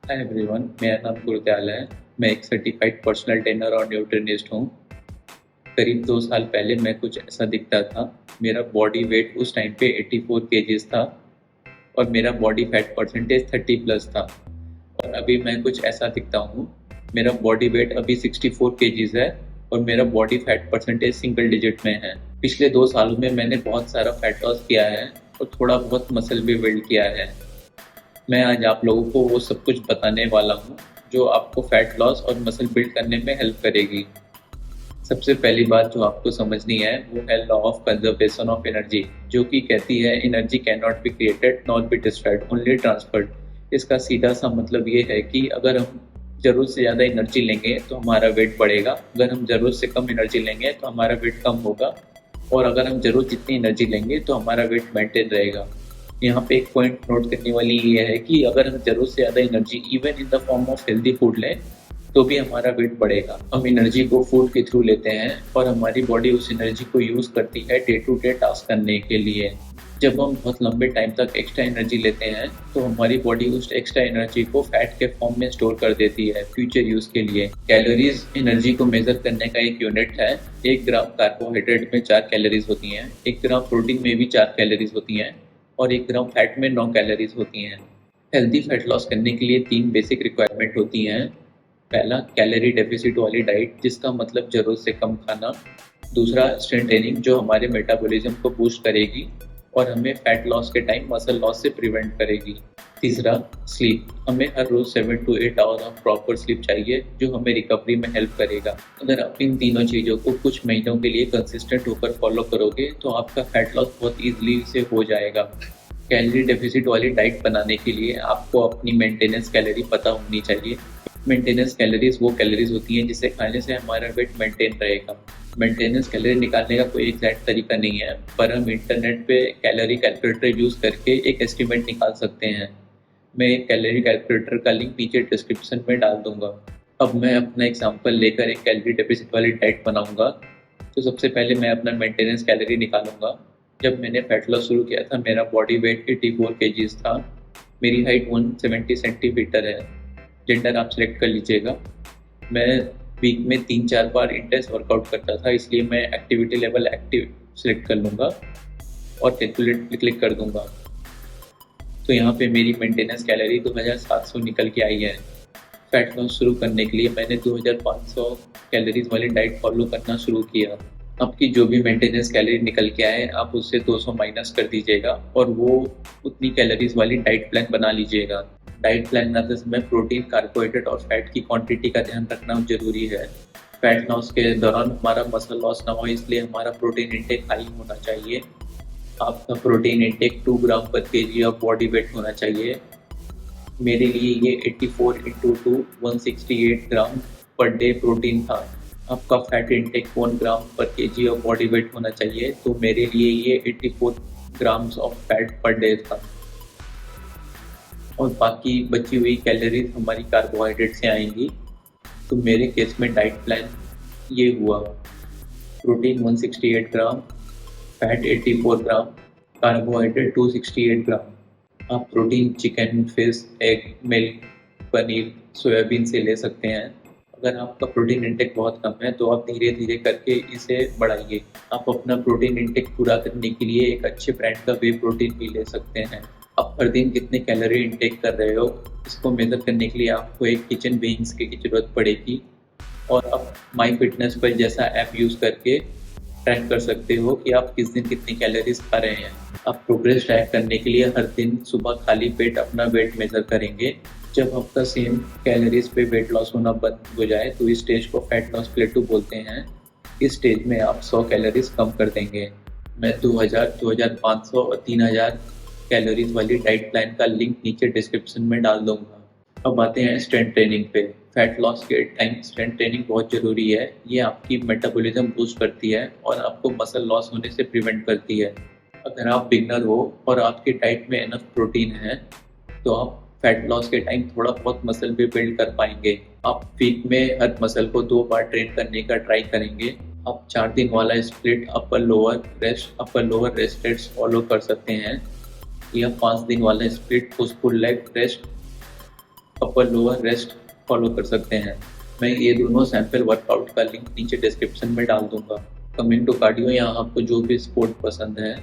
Hi everyone, मेरा नाम गुरदयाल है। मैं एक सर्टिफाइड पर्सनल ट्रेनर और न्यूट्रिनिस्ट हूँ। करीब 2 साल पहले मैं कुछ ऐसा दिखता था। मेरा बॉडी वेट उस टाइम पे 84 केजीज़ था और मेरा बॉडी फैट परसेंटेज 30 प्लस था। और अभी मैं कुछ ऐसा दिखता हूँ। मेरा बॉडी वेट अभी 64 केजीज़ है और मेरा body fat percentage single digit में है। पिछले 2 सालों में मैंने बहुत सारा फैट लॉस किया है और थोड़ा बहुत मसल भी बिल्ड किया है। मैं आज आप लोगों को वो सब कुछ बताने वाला हूँ जो आपको फैट लॉस और मसल बिल्ड करने में हेल्प करेगी। सबसे पहली बात जो आपको समझनी है वो है law of conservation of energy, जो कि कहती है energy can not be created not be destroyed only transferred. इसका सीधा सा मतलब ये है कि अगर हम ज़रूरत से ज़्यादा एनर्जी लेंगे तो हमारा वेट बढ़ेगा, अगर हम ज़रूरत से कम एनर्जी लेंगे तो हमारा वेट कम होगा, और अगर हम ज़रूरत जितनी एनर्जी लेंगे तो हमारा वेट मेंटेन रहेगा। यहाँ पे एक पॉइंट नोट करने वाली ये है कि अगर हम ज़रूरत से ज़्यादा energy even in the form of healthy food लें तो भी हमारा वेट बढ़ेगा। हम एनर्जी को फूड के थ्रू लेते हैं और हमारी बॉडी उस एनर्जी को यूज़ करती है डे टू डे टास्क करने के लिए। जब हम बहुत लंबे टाइम तक एक्स्ट्रा एनर्जी लेते हैं तो हमारी बॉडी उस एक्स्ट्रा एनर्जी को फैट के फॉर्म में स्टोर कर देती है फ्यूचर यूज़ के लिए। कैलोरीज एनर्जी को मेजर करने का एक यूनिट है। 1 ग्राम कार्बोहाइड्रेट में 4 कैलोरीज होती हैं, 1 ग्राम प्रोटीन में भी 4 कैलोरीज होती हैं और 1 ग्राम फैट में 9 कैलोरीज होती हैं। हेल्दी फैट लॉस करने के लिए 3 बेसिक रिक्वायरमेंट होती हैं। पहला, कैलोरी डेफिसिट वाली डाइट, जिसका मतलब ज़रूरत से कम खाना। दूसरा, स्ट्रेंथ ट्रेनिंग, जो हमारे मेटाबॉलिज्म को बूस्ट करेगी और हमें फैट लॉस के टाइम मसल लॉस से प्रिवेंट करेगी। तीसरा, स्लीप, हमें हर रोज़ 7 to 8 hour of proper sleep चाहिए जो हमें रिकवरी में हेल्प करेगा। अगर आप इन तीनों चीज़ों को कुछ महीनों के लिए कंसिस्टेंट होकर फॉलो करोगे तो आपका फैट लॉस बहुत ईजिली से हो जाएगा। कैलोरी डेफिसिट वाली डाइट बनाने के लिए आपको अपनी मेंटेनेंस कैलोरी पता होनी चाहिए। मेंटेनेंस कैलोरीज वो कैलोरीज होती हैं जिसे खाने से हमारा वेट मेंटेन रहेगा। मेंटेनेंस कैलोरी निकालने का कोई एग्जैक्ट तरीका नहीं है, पर हम इंटरनेट पे कैलोरी कैलकुलेटर यूज़ करके एक एस्टिमेट निकाल सकते हैं। मैं एक कैलोरी कैलकुलेटर का लिंक नीचे डिस्क्रिप्शन में डाल दूंगा। अब मैं अपना एग्जांपल लेकर एक कैलोरी डेफिसिट वाली डाइट बनाऊंगा। तो सबसे पहले मैं अपना मेंटेनेंस कैलोरी निकालूंगा। जब मैंने फैट लॉस शुरू किया था मेरा बॉडी वेट 84 केजीज था। मेरी हाइट 170 सेंटीमीटर है। जेंडर आप सेलेक्ट कर लीजिएगा। मैं वीक में 3-4 बार इंटेंस वर्कआउट करता था, इसलिए मैं एक्टिविटी लेवल एक्टिव सेलेक्ट कर लूँगा और कैलकुलेट पे क्लिक कर दूंगा। तो यहाँ पे मेरी मेंटेनेंस कैलोरी 2700 निकल के आई है। फैट लॉस शुरू करने के लिए मैंने 2500 कैलोरीज वाली डाइट फॉलो करना शुरू किया। आपकी जो भी मेंटेनेंस कैलोरी निकल के आए आप उससे 200 माइनस कर दीजिएगा और वो उतनी कैलोरीज वाली डाइट प्लान बना लीजिएगा। डाइट प्लान बनाते समय प्रोटीन, कार्बोहाइड्रेट और फैट की क्वांटिटी का ध्यान रखना जरूरी है। फैट लॉस के दौरान हमारा मसल लॉस ना हो, इसलिए हमारा प्रोटीन इंटेक हाई होना चाहिए। आपका प्रोटीन इंटेक 2 ग्राम पर केजी ऑफ बॉडी वेट होना चाहिए। मेरे लिए ये 84 इंटू 2 168 ग्राम पर डे प्रोटीन था। आपका फैट इंटेक 1 ग्राम पर केजी ऑफ बॉडी वेट होना चाहिए, तो मेरे लिए ये 84 grams of fat per day था। और बाकी बची हुई कैलोरीज हमारी कार्बोहाइड्रेट से आएंगी। तो मेरे केस में डाइट प्लान ये हुआ: प्रोटीन 168 ग्राम, फैट 84 ग्राम, कार्बोहाइड्रेट 268 ग्राम। आप protein chicken, fish, egg, milk, paneer, soybean से ले सकते हैं। अगर आपका प्रोटीन इंटेक बहुत कम है तो आप धीरे धीरे करके इसे बढ़ाइए। आप अपना प्रोटीन इंटेक पूरा करने के लिए एक अच्छे ब्रांड का वे प्रोटीन भी ले सकते हैं। आप हर दिन कितने कैलोरी इंटेक कर रहे हो इसको मेजर करने के लिए आपको एक किचन बीइंग्स की ज़रूरत पड़ेगी, और आप माई फिटनेस पर जैसा ऐप यूज़ करके ट्रैक कर सकते हो कि आप किस दिन कितनी कैलोरीज खा रहे हैं। आप प्रोग्रेस ट्रैक करने के लिए हर दिन सुबह खाली पेट अपना वेट मेजर करेंगे। जब आपका सेम कैलोरीज पे वेट लॉस होना बंद हो जाए तो इस स्टेज को फैट लॉस प्लेटू बोलते हैं। इस स्टेज में आप 100 कैलोरीज कम कर देंगे। मैं 2000, 2500 और 3000 कैलोरीज वाली डाइट प्लान का लिंक नीचे डिस्क्रिप्शन में डाल दूंगा। अब आते हैं स्ट्रेंथ ट्रेनिंग पे। फैट लॉस के टाइम स्ट्रेंथ ट्रेनिंग बहुत ज़रूरी है। ये आपकी मेटाबॉलिज्म बूस्ट करती है और आपको मसल लॉस होने से प्रिवेंट करती है। अगर आप बिगनर हो और आपकी डाइट में इनफ प्रोटीन है तो आप फैट लॉस के टाइम थोड़ा बहुत मसल भी बिल्ड कर पाएंगे। आप वीक में हर मसल को 2 बार ट्रेन करने का ट्राई करेंगे। आप 4 दिन वाला split upper lower rest rates follow कर सकते हैं, या 5 दिन वाला split push pull leg rest upper lower rest follow कर सकते हैं। मैं ये दोनों सैंपल वर्कआउट का लिंक नीचे डिस्क्रिप्शन में डाल दूंगा। कमिंग टू कार्डियो, यहाँ आपको जो भी स्पोर्ट पसंद है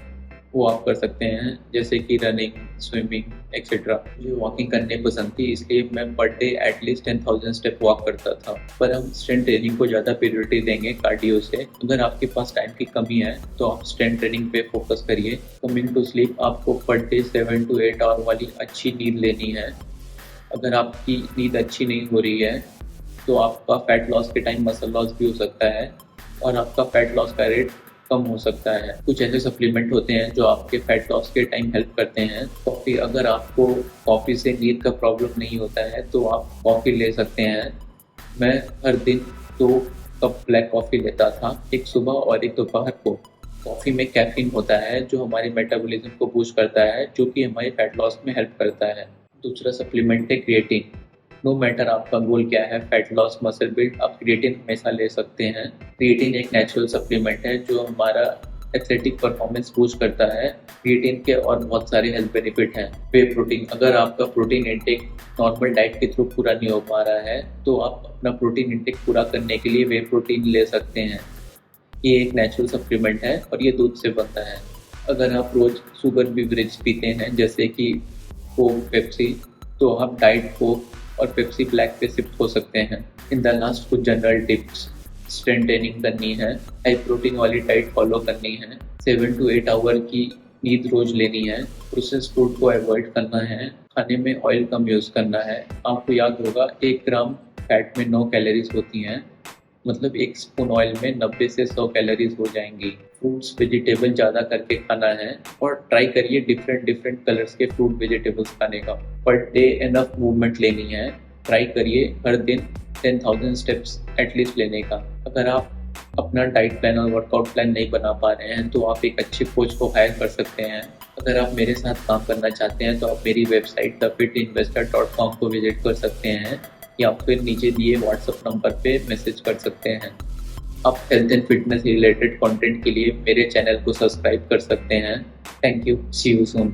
वो आप कर सकते हैं, जैसे कि रनिंग, स्विमिंग एक्सेट्रा। मुझे वॉकिंग करने पसंद थी, इसलिए मैं per day at least 10,000 step walk करता था। पर हम स्ट्रेंथ ट्रेनिंग को ज़्यादा प्रायोरिटी देंगे कार्डियो से। अगर आपके पास टाइम की कमी है तो आप स्ट्रेंथ ट्रेनिंग पे फोकस करिए। कमिंग टू स्लीप, आपको पर डे 7 to 8 आवर वाली अच्छी नींद लेनी है। अगर आपकी नींद अच्छी नहीं हो रही है तो आपका फैट लॉस के टाइम मसल लॉस भी हो सकता है और आपका फैट लॉस का रेट कम हो सकता है। कुछ ऐसे सप्लीमेंट होते हैं जो आपके फैट लॉस के टाइम हेल्प करते हैं। कॉफ़ी, अगर आपको कॉफ़ी से नींद का प्रॉब्लम नहीं होता है तो आप कॉफ़ी ले सकते हैं। मैं हर दिन 2 कप ब्लैक कॉफ़ी लेता था, एक सुबह और एक दोपहर को। कॉफ़ी में कैफीन होता है जो हमारे मेटाबॉलिज्म को बूस्ट करता है, जो कि हमारे फैट लॉस में हेल्प करता है। दूसरा सप्लीमेंट है क्रिएटिन। नो मैटर आपका गोल क्या है, फैट लॉस, मसल बिल्ड, आप क्रिएटिन हमेशा ले सकते हैं। क्रिएटिन एक नेचुरल सप्लीमेंट है जो हमारा एथलेटिक परफॉर्मेंस बूस्ट करता है। क्रिएटिन के और बहुत सारे हेल्थ बेनिफिट हैं। वे प्रोटीन, अगर आपका प्रोटीन इंटेक नॉर्मल डाइट के थ्रू पूरा नहीं हो पा रहा है तो आप अपना प्रोटीन इंटेक पूरा करने के लिए वे प्रोटीन ले सकते हैं। ये एक नेचुरल सप्लीमेंट है और ये दूध से बनता है। अगर आप रोज शुगर बेवरेज पीते हैं जैसे कि कोक, पेप्सी, तो आप डाइट कोक और पेप्सी ब्लैक पे शिफ्ट हो सकते हैं। इन द लास्ट कुछ जनरल टिप्स, स्ट्रेंथ ट्रेनिंग करनी है, हाई प्रोटीन वाली डाइट फॉलो करनी है, 7 to 8 आवर की नींद रोज लेनी है, प्रोसेस फूड को अवॉइड करना है, खाने में ऑयल कम यूज़ करना है। आपको याद होगा 1 ग्राम फैट में 9 कैलोरीज होती हैं, मतलब 1 स्पून ऑयल में 90 से 100 कैलोरीज हो जाएंगी। फ्रूट्स वेजिटेबल ज़्यादा करके खाना है और ट्राई करिए डिफरेंट कलर्स के फ्रूट वेजिटेबल्स खाने का। पर डे एनफ मूवमेंट लेनी है, ट्राई करिए हर दिन 10,000 स्टेप्स एटलीस्ट लेने का। अगर आप अपना डाइट प्लान और वर्कआउट प्लान नहीं बना पा रहे हैं तो आप एक अच्छे कोच को हायर कर सकते हैं। अगर आप मेरे साथ काम करना चाहते हैं तो आप मेरी वेबसाइट thefitinvestor.com को विजिट कर सकते हैं या फिर नीचे दिए व्हाट्सएप नंबर पे मैसेज कर सकते हैं। आप health and fitness related content के लिए मेरे चैनल को सब्सक्राइब कर सकते हैं। Thank you, see you soon.